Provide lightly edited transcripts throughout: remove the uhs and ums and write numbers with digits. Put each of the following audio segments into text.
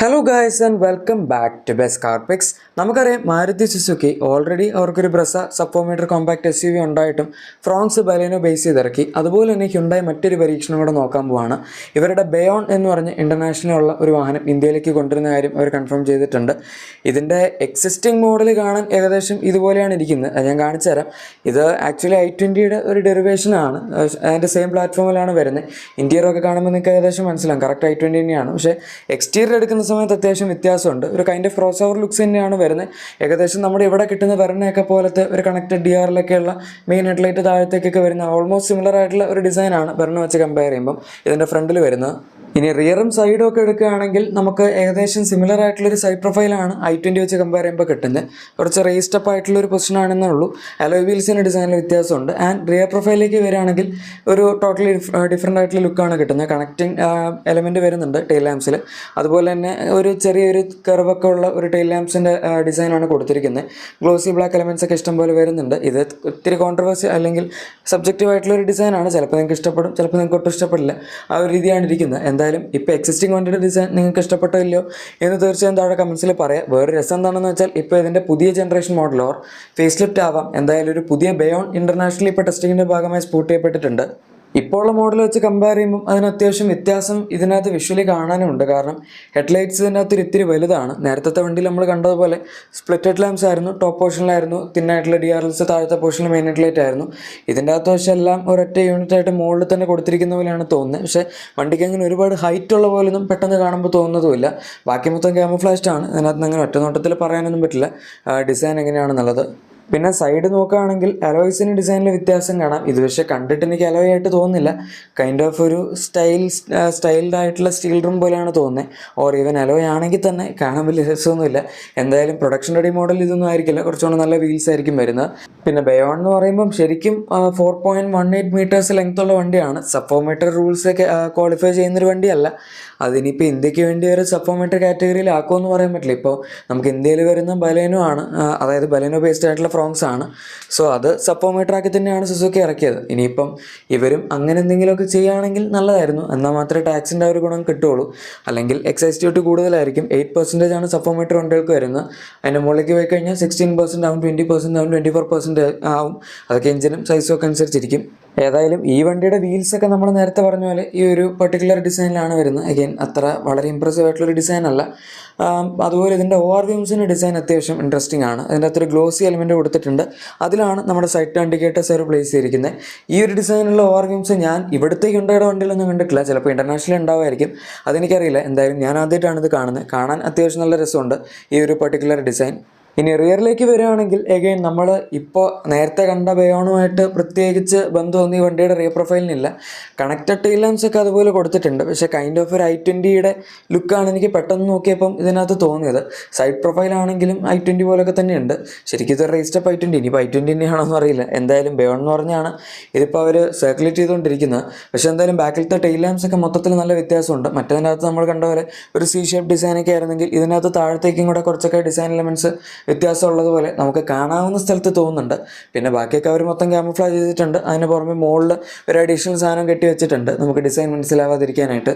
Hello guys and welcome back to best car picks. നമുക്കറിയാം Maruti Suzuki already അവർക്കൊരു Brezza sub compact SUV ഉണ്ടായിട്ടും Fronx Baleno base ചെയ്തിറക്കി. അതുപോലെ തന്നെ ഹ്യുണ്ടായി മറ്റൊരു പരീക്ഷണം കൂടെ നോക്കാൻ പോവാണ്. ഇവരുടെ ബയോൺ എന്ന് പറഞ്ഞ് ഇൻ്റർനാഷണലുള്ള ഒരു വാഹനം ഇന്ത്യയിലേക്ക് കൊണ്ടുവരുന്ന കാര്യം അവർ കൺഫേം ചെയ്തിട്ടുണ്ട്. ഇതിൻ്റെ എക്സിസ്റ്റിംഗ് മോഡൽ കാണാൻ ഏകദേശം ഇതുപോലെയാണ് ഇരിക്കുന്നത്. അത് ഞാൻ കാണിച്ചു തരാം. ഇത് ആക്ച്വലി i20യുടെ ഒരു ഡെറിവേഷനാണ്. അതിൻ്റെ സെയിം പ്ലാറ്റ്ഫോമിലാണ് വരുന്നത്. ഇൻറ്റീരിയറൊക്കെ കാണുമ്പോൾ നിങ്ങൾക്ക് ഏകദേശം മനസ്സിലാവും കറക്റ്റ് i20 തന്നെയാണ്. പക്ഷേ എക്സ്റ്റീരിയർ എടുക്കുന്ന സമയത്ത് അത്യാവശ്യം വ്യത്യാസമുണ്ട്. ഒരു kind of cross over looks തന്നെയാണ് വരുന്നത്. ഏകദേശം നമ്മുടെ ഇവിടെ കിട്ടുന്ന വെർണയൊക്കെ പോലത്തെ ഒരു കണക്റ്റഡ് DRLൊക്കെയുള്ള മെയിൻ ഹെഡ്ലൈറ്റ് താഴത്തേക്കൊക്കെ വരുന്ന ഓൾമോസ്റ്റ് സിമിലർ ആയിട്ടുള്ള ഒരു ഡിസൈനാണ് വെർണ വെച്ച് കമ്പയർ ചെയ്യുമ്പം ഇതിൻ്റെ ഫ്രണ്ടിൽ വരുന്നത്. ഇനി റിയറും സൈഡും ഒക്കെ എടുക്കുകയാണെങ്കിൽ നമുക്ക് ഏകദേശം സിമിലർ ആയിട്ടുള്ളൊരു സൈഡ് പ്രൊഫൈലാണ് i20 വെച്ച് കമ്പയർ ചെയ്യുമ്പോൾ കിട്ടുന്നത്. കുറച്ച് റേസ്ഡ് അപ്പ് ആയിട്ടുള്ളൊരു പൊസിഷൻ ആണെന്നേ ഉള്ളൂ. അലോയ് വീൽസിൻ്റെ ഡിസൈനിൽ വ്യത്യാസമുണ്ട്. ആൻഡ് റിയർ പ്രൊഫൈലിലേക്ക് വരികയാണെങ്കിൽ ഒരു ടോട്ടലി ഡിഫറെൻ്റ് ആയിട്ടുള്ള ലുക്കാണ് കിട്ടുന്നത്. കണക്റ്റിംഗ് എലമെൻറ്റ് വരുന്നുണ്ട് ടെയിൽ ലാംപ്സിൽ. അതുപോലെ തന്നെ ഒരു ചെറിയൊരു കർവൊക്കെ ഉള്ള ഒരു ടെയിൽ ലാംപ്സിൻ്റെ ഡിസൈനാണ് കൊടുത്തിരിക്കുന്നത്. ഗ്ലോസി ബ്ലാക്ക് എലമെൻറ്റ്സ് ഒക്കെ ഇഷ്ടംപോലെ വരുന്നുണ്ട്. ഇത് ഒത്തിരി കോൺട്രവേഴ്സി അല്ലെങ്കിൽ സബ്ജക്റ്റീവ് ആയിട്ടുള്ളൊരു ഡിസൈനാണ്. ചിലപ്പോൾ നിങ്ങൾക്ക് ഇഷ്ടപ്പെടും, ചിലപ്പോൾ നിങ്ങൾക്ക് ഒട്ടും ഇഷ്ടപ്പെടില്ല. ആ ഒരു രീതിയാണ് ഇരിക്കുന്നത്. എന്തായാലും ഇപ്പോൾ എക്സിസ്റ്റിംഗ് വണ്ടിയുടെ ഡിസൈൻ നിങ്ങൾക്ക് ഇഷ്ടപ്പെട്ടില്ലയോ എന്ന് തീർച്ചയായും താഴെ കമൻസിൽ പറയാം. വേറെ രസം എന്താണെന്ന് വെച്ചാൽ ഇപ്പോൾ ഇതിൻ്റെ പുതിയ generation model or facelift ആവാം. എന്തായാലും ഒരു പുതിയ ബയോൺ ഇൻ്റർനാഷണലി ഇപ്പോൾ ടെസ്റ്റിങ്ങിൻ്റെ ഭാഗമായി സ്പോട്ട് ചെയ്യപ്പെട്ടിട്ടുണ്ട്. ഇപ്പോൾ ഉള്ള മോഡൽ വെച്ച് കമ്പയർ ചെയ്യുമ്പം അതിന് അത്യാവശ്യം വ്യത്യാസം ഇതിനകത്ത് വിഷ്വലി കാണാനുമുണ്ട്. കാരണം ഹെഡ്ലൈറ്റ്സ് ഇതിനകത്ത് ഇത്തിരി വലുതാണ്. നേരത്തെ വണ്ടിയിൽ നമ്മൾ കണ്ടതുപോലെ സ്പ്ലിറ്റ് ഹെഡ് ലാംപ്സ് ആയിരുന്നു, ടോപ്പ് പോർഷനിലായിരുന്നു തിന്നായിട്ടുള്ള DRLs, താഴത്തെ പോർഷനിൽ മെയിൻ ഹെഡ്ലൈറ്റ് ആയിരുന്നു. ഇതിൻ്റെ അകത്ത് പക്ഷേ എല്ലാം ഒരൊറ്റ യൂണിറ്റായിട്ട് മുകളിൽ തന്നെ കൊടുത്തിരിക്കുന്ന പോലെയാണ് തോന്നുന്നത്. പക്ഷേ വണ്ടിക്ക് അങ്ങനെ ഒരുപാട് ഹൈറ്റ് ഉള്ള പോലൊന്നും പെട്ടെന്ന് കാണുമ്പോൾ തോന്നുന്നതുമില്ല. ബാക്കി മൊത്തം ക്യാമോഫ്ലാഷ്ഡ് ആണ്. അതിനകത്ത് അങ്ങനെ ഒറ്റ നോട്ടത്തിൽ പറയാനൊന്നും പറ്റില്ല ഡിസൈൻ എങ്ങനെയാണെന്നുള്ളത്. പിന്നെ സൈഡ് നോക്കുകയാണെങ്കിൽ അലോയ്സിന് ഡിസൈനിൽ വ്യത്യാസം കാണാം. ഇത് പക്ഷേ കണ്ടിട്ട് എനിക്ക് അലോയ് ആയിട്ട് തോന്നുന്നില്ല. കൈൻഡ് ഓഫ് ഒരു സ്റ്റൈൽഡ് ആയിട്ടുള്ള സ്റ്റീൽ റൂം പോലെയാണ് തോന്നുന്നത്. ഓർ ഈവൻ അലോയ് ആണെങ്കിൽ തന്നെ കാണാൻ വലിയ രസമൊന്നുമില്ല. എന്തായാലും പ്രൊഡക്ഷൻ റെഡി മോഡൽ ഇതൊന്നും ആയിരിക്കില്ല. കുറച്ചുകൂടെ നല്ല വീൽസ് ആയിരിക്കും വരുന്നത്. പിന്നെ ബയോൺ എന്ന് പറയുമ്പം ശരിക്കും 4.18 മീറ്റേഴ്സ് ലെങ്ത് ഉള്ള വണ്ടിയാണ്. സബ് റൂൾസൊക്കെ ക്വാളിഫൈ ചെയ്യുന്നൊരു വണ്ടിയല്ല. അതിനിപ്പോൾ ഇന്ത്യക്ക് വേണ്ടി ഒരു സബ് കാറ്റഗറിയിൽ ആക്കുമെന്ന് പറയാൻ പറ്റില്ല. ഇപ്പോൾ നമുക്ക് ഇന്ത്യയിൽ വരുന്ന ബലേനോ ആണ്, അതായത് ബലേനോ ബേസ്ഡ് ആയിട്ടുള്ള ഫ്രോങ്സ് ആണ്. സോ അത് സബ് ആക്കി തന്നെയാണ് സുസുക്കി ഇറക്കിയത്. ഇനിയിപ്പം ഇവരും അങ്ങനെ എന്തെങ്കിലുമൊക്കെ ചെയ്യുകയാണെങ്കിൽ നല്ലതായിരുന്നു. എന്നാൽ മാത്രമേ ടാക്സിൻ്റെ ഒരു ഗുണം കിട്ടുകയുള്ളൂ. അല്ലെങ്കിൽ എക്സൈസ് ഡ്യൂട്ടി കൂടുതലായിരിക്കും. 8% ആണ് സബ് വണ്ടികൾക്ക് വരുന്നത്. അതിൻ്റെ മുകളിലേക്ക് പോയി കഴിഞ്ഞാൽ 16% ആവും, 20% ആവും, 24% ആവും. അതൊക്കെ എഞ്ചിനും സൈസും ഒക്കെ അനുസരിച്ചിരിക്കും. ഏതായാലും ഈ വണ്ടിയുടെ വീൽസൊക്കെ നമ്മൾ നേരത്തെ പറഞ്ഞ പോലെ ഈ ഒരു പെർട്ടിക്കുലർ ഡിസൈനിലാണ് വരുന്നത്. അഗെയിൻ അത്ര വളരെ ഇമ്പ്രസീവ് ആയിട്ടുള്ളൊരു ഡിസൈൻ അല്ല. അതുപോലെ ഇതിൻ്റെ ORVMസിൻ്റെ ഡിസൈൻ അത്യാവശ്യം ഇൻട്രസ്റ്റിംഗ് ആണ്. അതിൻ്റെ അകത്തൊരു ഗ്ലോസി എലിമെൻറ്റ് കൊടുത്തിട്ടുണ്ട്. അതിലാണ് നമ്മുടെ സൈഡ് ഇൻഡിക്കേറ്റേഴ്സ് അവർ പ്ലേസ് ചെയ്തിരിക്കുന്നത്. ഈ ഒരു ഡിസൈനുള്ള ORVMസ് ഞാൻ ഇവിടുത്തെ ഹ്യുണ്ടായുടെ വണ്ടിയിലൊന്നും കണ്ടിട്ടില്ല. ചിലപ്പോൾ ഇൻ്റർനാഷണൽ ഉണ്ടാവുമായിരിക്കും, അതെനിക്കറിയില്ല. എന്തായാലും ഞാൻ ആദ്യമായിട്ടാണ് ഇത് കാണുന്നത്. കാണാൻ അത്യാവശ്യം നല്ല രസമുണ്ട് ഈ ഒരു പെർട്ടിക്കുലർ ഡിസൈൻ. ഇനി റിയറിലേക്ക് വരികയാണെങ്കിൽ എഗെയിൻ നമ്മൾ ഇപ്പോൾ നേരത്തെ കണ്ട ബയോണുമായിട്ട് പ്രത്യേകിച്ച് ബന്ധമൊന്നും ഈ വണ്ടിയുടെ റിയർ പ്രൊഫൈലിനില്ല. കണക്റ്റഡ് ടെയിൽ ലാംപ്സ് ഒക്കെ അതുപോലെ കൊടുത്തിട്ടുണ്ട്. പക്ഷേ കൈൻഡ് ഓഫ് ഒരു i20യുടെ ലുക്കാണ് എനിക്ക് പെട്ടെന്ന് നോക്കിയപ്പം ഇതിനകത്ത് തോന്നിയത്. സൈഡ് പ്രൊഫൈലാണെങ്കിലും i20 പോലൊക്കെ തന്നെയുണ്ട്. ശരിക്കും ഇത് റേസ്ഡ് അപ്പ് i20, ഇനിയിപ്പോൾ i20 തന്നെയാണോന്ന് അറിയില്ല. എന്തായാലും ബയോൺ എന്ന് പറഞ്ഞാണ് ഇതിപ്പോൾ അവർ സർക്കുലേറ്റ് ചെയ്തുകൊണ്ടിരിക്കുന്നത്. പക്ഷേ എന്തായാലും ബാക്കിലത്തെ ടെയിൽ ലാംപ്സ് ഒക്കെ മൊത്തത്തിൽ നല്ല വ്യത്യാസമുണ്ട്. മറ്റതിനകത്ത് നമ്മൾ കണ്ട പോലെ ഒരു C-ഷേപ്പ് ഡിസൈനൊക്കെ ആയിരുന്നെങ്കിൽ ഇതിനകത്ത് താഴത്തേക്കും കൂടെ കുറച്ചൊക്കെ ഡിസൈൻ എലമെൻറ്റ്സ് വ്യത്യാസമുള്ളതുപോലെ നമുക്ക് കാണാവുന്ന സ്ഥലത്ത് തോന്നുന്നുണ്ട്. പിന്നെ ബാക്കിയൊക്കെ അവർ മൊത്തം ക്യാമോഫ്ലാജ് ചെയ്തിട്ടുണ്ട്. അതിന് പുറമെ മുകളിൽ ഒരു അഡീഷണൽ സാധനം കെട്ടി വെച്ചിട്ടുണ്ട് നമുക്ക് ഡിസൈൻ മനസ്സിലാവാതിരിക്കാനായിട്ട്.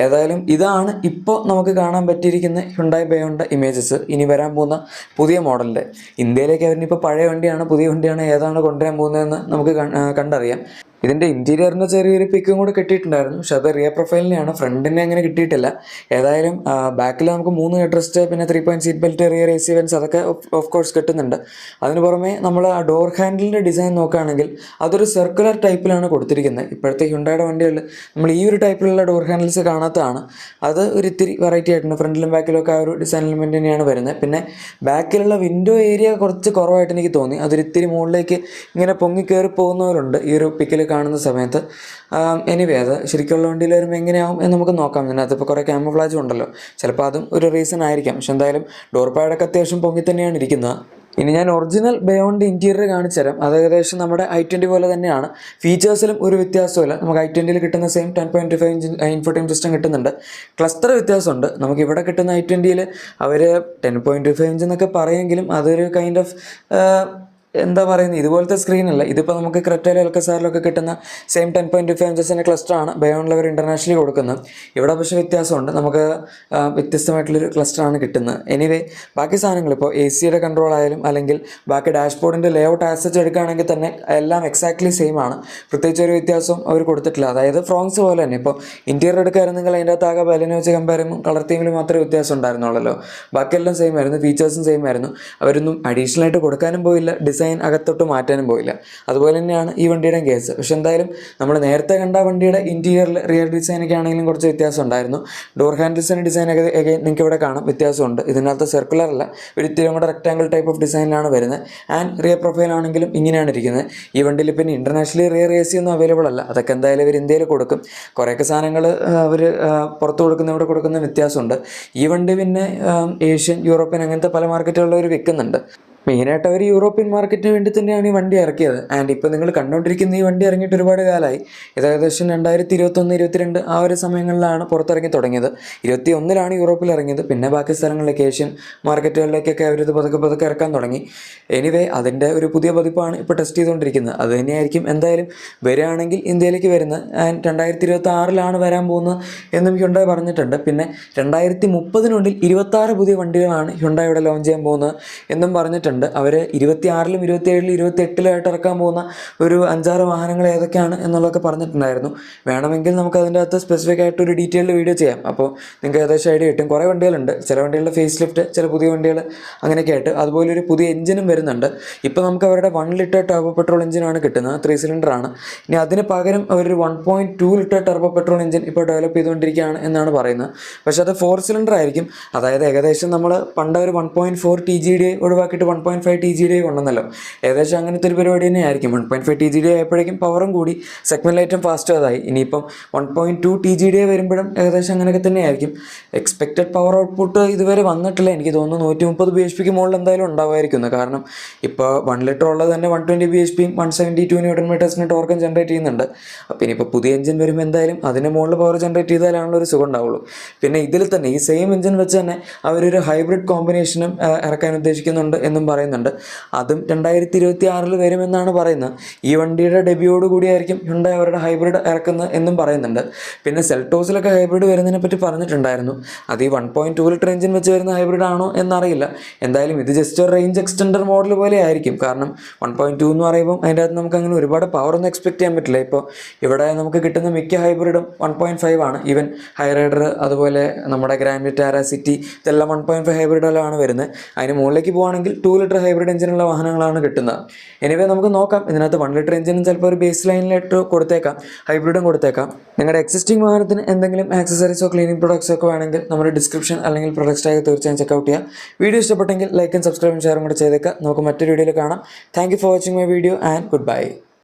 ഏതായാലും ഇതാണ് ഇപ്പോൾ നമുക്ക് കാണാൻ പറ്റിയിരിക്കുന്ന ഹ്യുണ്ടായി ബയോണിൻ്റെ ഇമേജസ്. ഇനി വരാൻ പോകുന്ന പുതിയ മോഡലിൻ്റെ ഇന്ത്യയിലേക്ക് അവരിനിപ്പോൾ പഴയ വണ്ടിയാണ് പുതിയ വണ്ടിയാണ് ഏതാണ് കൊണ്ടുവരാൻ പോകുന്നതെന്ന് നമുക്ക് കണ്ടറിയാം. ഇതിൻ്റെ ഇൻറ്റീരിയറിൻ്റെ ചെറിയൊരു പിക്കും കൂടെ കിട്ടിയിട്ടുണ്ടായിരുന്നു. പക്ഷെ അത് റിയർ പ്രൊഫൈലിനെയാണ്, ഫ്രണ്ടിനെ അങ്ങനെ കിട്ടിയിട്ടില്ല. ഏതായാലും ബാക്കിൽ നമുക്ക് 3 ഹെഡ്രസ്റ്റ്, പിന്നെ 3 point seat belt, rear AC vents അതൊക്കെ ഓഫ് കോഴ്സ് കിട്ടുന്നുണ്ട്. അതിന് പുറമെ നമ്മൾ ആ ഡോർ ഹാൻഡിലിൻ്റെ ഡിസൈൻ നോക്കുകയാണെങ്കിൽ അതൊരു സർക്കുലർ ടൈപ്പിലാണ് കൊടുത്തിരിക്കുന്നത്. ഇപ്പോഴത്തെ ഹ്യുണ്ടായുടെ വണ്ടികളിൽ നമ്മൾ ഈ ഒരു ടൈപ്പിലുള്ള ഡോർ ഹാൻഡിൽസ് കാണാത്തതാണ്. അത് ഒരു ഇത്തിരി വെറൈറ്റി ആയിട്ടുണ്ട്. ഫ്രണ്ടിലും ബാക്കിലും ഒക്കെ ആ ഒരു ഡിസൈൻ എലിമെൻറ്റ് തന്നെയാണ് വരുന്നത്. പിന്നെ ബാക്കിലുള്ള വിൻഡോ ഏരിയ കുറച്ച് കുറവായിട്ട് എനിക്ക് തോന്നി. അതൊരിത്തിരി മുകളിലേക്ക് ഇങ്ങനെ പൊങ്ങി കയറി പോകുന്നവരുണ്ട് ഈ ഒരു പിക്കിൽ കാണുന്ന സമയത്ത്. എനിവേ അത് ശരിക്കുള്ള വണ്ടിയിൽ വരുമ്പോൾ എങ്ങനെയാവും എന്ന് നമുക്ക് നോക്കാം. ഇതിനകത്ത് ഇപ്പോൾ കുറേ ക്യാമോഫ്ലാജും ഉണ്ടല്ലോ, ചിലപ്പോൾ അതും ഒരു റീസൺ ആയിരിക്കാം. പക്ഷെ എന്തായാലും ഡോർ പാഡൊക്കെ അത്യാവശ്യം പൊങ്ങി തന്നെയാണ് ഇരിക്കുന്നത്. ഇനി ഞാൻ ഒറിജിനൽ ബയോണിൻ്റെ ഇൻറ്റീരിയർ കാണിച്ചു തരാം. അത് ഏകദേശം നമ്മുടെ i20 പോലെ തന്നെയാണ്. ഫീച്ചേഴ്സിലും ഒരു വ്യത്യാസമില്ല. നമുക്ക് i20യിൽ കിട്ടുന്ന സെയിം 10.5 ഇഞ്ച് ഇൻഫോർടൈൻമെൻറ്റ് സിസ്റ്റം കിട്ടുന്നുണ്ട്. ക്ലസ്റ്റർ വ്യത്യാസമുണ്ട്. നമുക്ക് ഇവിടെ കിട്ടുന്ന i20യിൽ അവർ 10.5 ഇഞ്ച് എന്നൊക്കെ പറയുമെങ്കിലും അതൊരു കൈൻഡ് ഓഫ് എന്താ പറയുന്നത്, ഇതുപോലത്തെ സ്ക്രീനല്ല. ഇതിപ്പോൾ നമുക്ക് ക്രെറ്റയിലും എൽക്കസാറിലൊക്കെ കിട്ടുന്ന സെയിം 10.25 ഇഞ്ചസിൻ്റെ ക്ലസ്റ്ററാണ് ബയോണിൽ അവർ ഇൻ്റർനാഷണലി കൊടുക്കുന്നത്. ഇവിടെ പക്ഷേ വ്യത്യാസമുണ്ട്, നമുക്ക് വ്യത്യസ്തമായിട്ടുള്ളൊരു ക്ലസ്റ്ററാണ് കിട്ടുന്നത്. എനിവേ ബാക്കി സാധനങ്ങൾ ഇപ്പോൾ എ സിയുടെ കൺട്രോൾ ആയാലും അല്ലെങ്കിൽ ബാക്കി ഡാഷ്ബോർഡിൻ്റെ ലേഔട്ട് ആസച്ച് എടുക്കുകയാണെങ്കിൽ തന്നെ എല്ലാം എക്സാക്ട്ലി സെയിം ആണ്. പ്രത്യേകിച്ച് ഒരു വ്യത്യാസവും അവർ കൊടുത്തിട്ടില്ല. അതായത് ഫ്രോങ്സ് പോലെ തന്നെ ഇപ്പോൾ ഇൻറ്റീരിയർ എടുക്കുകയായിരുന്നെങ്കിൽ അതിൻ്റെ അകത്ത് ആകെ ബലിനെ വെച്ച് കമ്പയർ ചെയ്യുമ്പോൾ കളർ തീമിൽ മാത്രമേ വ്യത്യാസം ഉണ്ടായിരുന്നുള്ളൂ. ബാക്കിയെല്ലാം സെയിം ആയിരുന്നു, ഫീച്ചേഴ്സും സെയിം ആയിരുന്നു. അവരൊന്നും അഡീഷണൽ ആയിട്ട് കൊടുക്കാനും പോയില്ല, ഡിസൈൻ അകത്തോട്ട് മാറ്റാനും പോയില്ല. അതുപോലെ തന്നെയാണ് ഈ വണ്ടിയുടെ കേസ്. പക്ഷെ എന്തായാലും നമ്മൾ നേരത്തെ കണ്ട വണ്ടിയുടെ ഇൻറ്റീരിയറിൽ റിയർ ഡിസൈനൊക്കെ ആണെങ്കിലും കുറച്ച് വ്യത്യാസം ഉണ്ടായിരുന്നു. ഡോർ ഹാൻഡിൽസിൻ്റെ ഡിസൈനൊക്കെ നിങ്ങൾക്ക് ഇവിടെ കാണാം, വ്യത്യാസമുണ്ട്. ഇതിനകത്ത് സർക്കുലർ അല്ല, ഒരു ഇത്തിരി കൂടെ റെക്ടാങ്കിൾ ടൈപ്പ് ഓഫ് ഡിസൈനിലാണ് വരുന്നത്. ആൻഡ് റിയർ പ്രൊഫൈൽ ആണെങ്കിലും ഇങ്ങനെയാണ് ഇരിക്കുന്നത്. ഈ വണ്ടിയിൽ പിന്നെ ഇൻ്റർനാഷണലി റിയർ എ സി ഒന്നും അവൈലബിൾ അല്ല. അതൊക്കെ എന്തായാലും ഇവർ ഇന്ത്യയിൽ കൊടുക്കും. കുറേയൊക്കെ സാധനങ്ങൾ അവർ പുറത്ത് കൊടുക്കുന്ന ഇവിടെ കൊടുക്കുന്ന വ്യത്യാസമുണ്ട്. ഈ വണ്ടി പിന്നെ ഏഷ്യൻ, യൂറോപ്യൻ അങ്ങനത്തെ പല മാർക്കറ്റുകളിൽ അവർ വിൽക്കുന്നുണ്ട്. മെയിനായിട്ട് അവർ യൂറോപ്യൻ മാർക്കറ്റിന് വേണ്ടി തന്നെയാണ് ഈ വണ്ടി ഇറക്കിയത്. ആൻഡ് ഇപ്പോൾ നിങ്ങൾ കണ്ടുകൊണ്ടിരിക്കുന്ന ഈ വണ്ടി ഇറങ്ങിയിട്ട് ഒരുപാട് കാലമായി. ഇത് ഏകദേശം 2021, 2022 ആ ഒരു സമയങ്ങളിലാണ് പുറത്തിറങ്ങി തുടങ്ങിയത്. 2021 യൂറോപ്പിൽ ഇറങ്ങിയത്. പിന്നെ ബാക്കി സ്ഥലങ്ങളിലേക്ക് ഏഷ്യൻ മാർക്കറ്റുകളിലേക്കൊക്കെ അവരിത് പതുക്കെ ഇറക്കാൻ തുടങ്ങി. എനിവേ അതിൻ്റെ ഒരു പുതിയ പതിപ്പാണ് ഇപ്പോൾ ടെസ്റ്റ് ചെയ്തുകൊണ്ടിരിക്കുന്നത്. അത് തന്നെയായിരിക്കും എന്തായാലും വരികയാണെങ്കിൽ ഇന്ത്യയിലേക്ക് വരുന്നത്. ആൻഡ് 2026 വരാൻ പോകുന്നത് എന്നും ഹ്യുണ്ടായി പറഞ്ഞിട്ടുണ്ട്. പിന്നെ 2030 26 പുതിയ വണ്ടികളാണ് ഹ്യുണ്ടായി ഇവിടെ ലോഞ്ച് ചെയ്യാൻ പോകുന്നത് എന്നും പറഞ്ഞിട്ടുണ്ട്. അവർ 26, 27, 28 ഇറക്കാൻ പോകുന്ന ഒരു 5-6 വാഹനങ്ങൾ ഏതൊക്കെയാണ് എന്നുള്ളതൊക്കെ പറഞ്ഞിട്ടുണ്ടായിരുന്നു. വേണമെങ്കിൽ നമുക്ക് അതിൻ്റെ അകത്ത് സ്പെസിഫിക് ആയിട്ട് ഒരു ഡീറ്റെയിൽഡ് വീഡിയോ ചെയ്യാം. അപ്പോൾ നിങ്ങൾക്ക് ഏകദേശം ഐഡിയ കിട്ടും. കുറേ വണ്ടികളുണ്ട്, ചില വണ്ടികളുടെ ഫേസ് ലിഫ്റ്റ്, ചില പുതിയ വണ്ടികൾ അങ്ങനെയൊക്കെ ആയിട്ട്. അതുപോലെ ഒരു പുതിയ എഞ്ചിനും വരുന്നുണ്ട്. ഇപ്പോൾ നമുക്ക് അവരുടെ 1 ലിറ്റർ ടർബോ പെട്രോൾ എഞ്ചിനാണ് കിട്ടുന്നത്, 3 സിലിണ്ടറാണ്. ഇനി അതിന് പകരം അവരൊരു 1.2 ലിറ്റർ ടർബോ പെട്രോൾ എഞ്ചിൻ ഇപ്പോൾ ഡെവലപ്പ് ചെയ്തുകൊണ്ടിരിക്കുകയാണ് എന്നാണ് പറയുന്നത്. പക്ഷേ അത് 4 സിലിണ്ടർ ആയിരിക്കും. അതായത് ഏകദേശം നമ്മൾ പണ്ട് ഒരു 1.4 TGD ഒഴിവാക്കിയിട്ട് 1.5 TGD കൊണ്ടുവന്നല്ലോ. ഏകദേശം അങ്ങനത്തെ ഒരു പരിപാടി തന്നെ ആയിരിക്കും. 1.5 TGD ആയപ്പോഴേക്കും പവറും കൂടി, സെഗ്മെൻറ്റ് ഏറ്റവും ഫാസ്റ്റ് അതായി. ഇനിയിപ്പം 1.2 TGD വരുമ്പോഴും ഏകദേശം അങ്ങനെയൊക്കെ തന്നെ ആയിരിക്കും. എക്സ്പെക്റ്റഡ് പവർ ഔട്ട്പുട്ട് ഇതുവരെ വന്നിട്ടില്ല. എനിക്ക് തോന്നുന്നു 130 bhp മുകളിൽ എന്തായാലും ഉണ്ടാവുമായിരിക്കുന്നു. കാരണം ഇപ്പോൾ 1 ലിറ്റർ ഉള്ളത് തന്നെ 120 bhp 172 Nm ടോർക്കും ജനറേറ്റ് ചെയ്യുന്നുണ്ട്. അപ്പോൾ ഇനിയിപ്പോൾ പുതിയ എഞ്ചിൻ വരുമ്പോൾ എന്തായാലും അതിന് മുകളിൽ പവർ ജനറേറ്റ് ചെയ്താലാണല്ലോ ഒരു സുഖം ഉണ്ടാവുള്ളൂ. പിന്നെ ഇതിൽ തന്നെ ഈ സെയിം എഞ്ചിൻ വെച്ച് തന്നെ അവരൊരു ഹൈബ്രിഡ് കോമ്പിനേഷനും ഇറക്കാൻ ഉദ്ദേശിക്കുന്നുണ്ട് എന്നും പറയുന്നുണ്ട്. അതും 2026 വരുമെന്നാണ് പറയുന്നത്. ഈ വണ്ടിയുടെ ഡെബ്യൂയോട് കൂടിയായിരിക്കും ഹ്യുണ്ടായി അവരുടെ ഹൈബ്രിഡ് ഇറക്കുന്നത് എന്നും പറയുന്നുണ്ട്. പിന്നെ സെൽട്ടോസിലൊക്കെ ഹൈബ്രിഡ് വരുന്നതിനെ പറ്റി പറഞ്ഞിട്ടുണ്ടായിരുന്നു. അത് ഈ 1.2 ലിറ്റർ എഞ്ചിൻ വെച്ച് വരുന്ന ഹൈബ്രിഡ് ആണോ എന്നറിയില്ല. എന്തായാലും ഇത് ജസ്റ്റ് ഒരു റേഞ്ച് എക്സ്റ്റൻഡർ മോഡൽ പോലെ ആയിരിക്കും. കാരണം 1.2 എന്ന് പറയുമ്പോൾ അതിൻ്റെ അകത്ത് നമുക്ക് അങ്ങനെ ഒരുപാട് പവറൊന്നും എക്സ്പെക്ട് ചെയ്യാൻ പറ്റില്ല. ഇപ്പോൾ ഇവിടെ നമുക്ക് കിട്ടുന്ന മിക്ക ഹൈബ്രിഡും 1.5 ആണ്. ഈവൻ ഹൈറൈഡർ, അതുപോലെ നമ്മുടെ ഗ്രാൻഡ് വിറ്റാര, സിറ്റി, ഇതെല്ലാം 1.5 ഹൈബ്രിഡുകളാണ് വരുന്നത്. അതിന് മുകളിലേക്ക് പോകുകയാണെങ്കിൽ 2 ലിറ്റർ ഹൈബ്രിഡ് എഞ്ചിനുള്ള വാഹനങ്ങളാണ് കിട്ടുന്നത്. എനിവേ നമുക്ക് നോക്കാം. ഇതിനകത്ത് 1 ലിറ്റർ എഞ്ചിനും ചിലപ്പോൾ ഒരു ബേസ് ലൈനിലായിട്ട് കൊടുത്തേക്കാം, ഹൈബ്രിഡും കൊടുത്തേക്കാം. നിങ്ങളുടെ എക്സിസ്റ്റിംഗ് വാഹനത്തിന് എന്തെങ്കിലും ആക്സസറീസോ ക്ലീനിങ് പ്രൊഡക്ട്സോ ഒക്കെ വേണമെങ്കിൽ നമ്മുടെ ഡിസ്ക്രിപ്ഷൻ അല്ലെങ്കിൽ പ്രൊഡക്ട്സ് ടാഗ് തീർച്ചയായും ചെക്കൗട്ട് ചെയ്യുക. വീഡിയോ ഇഷ്ടപ്പെട്ടെങ്കിൽ ലൈക്കും സബ്സ്ക്രൈബും ഷെയറും കൂടെ ചെയ്തേക്കാം. നമുക്ക് മറ്റൊരു വീഡിയോയിൽ കാണാം. Thank you for watching my video and good bye.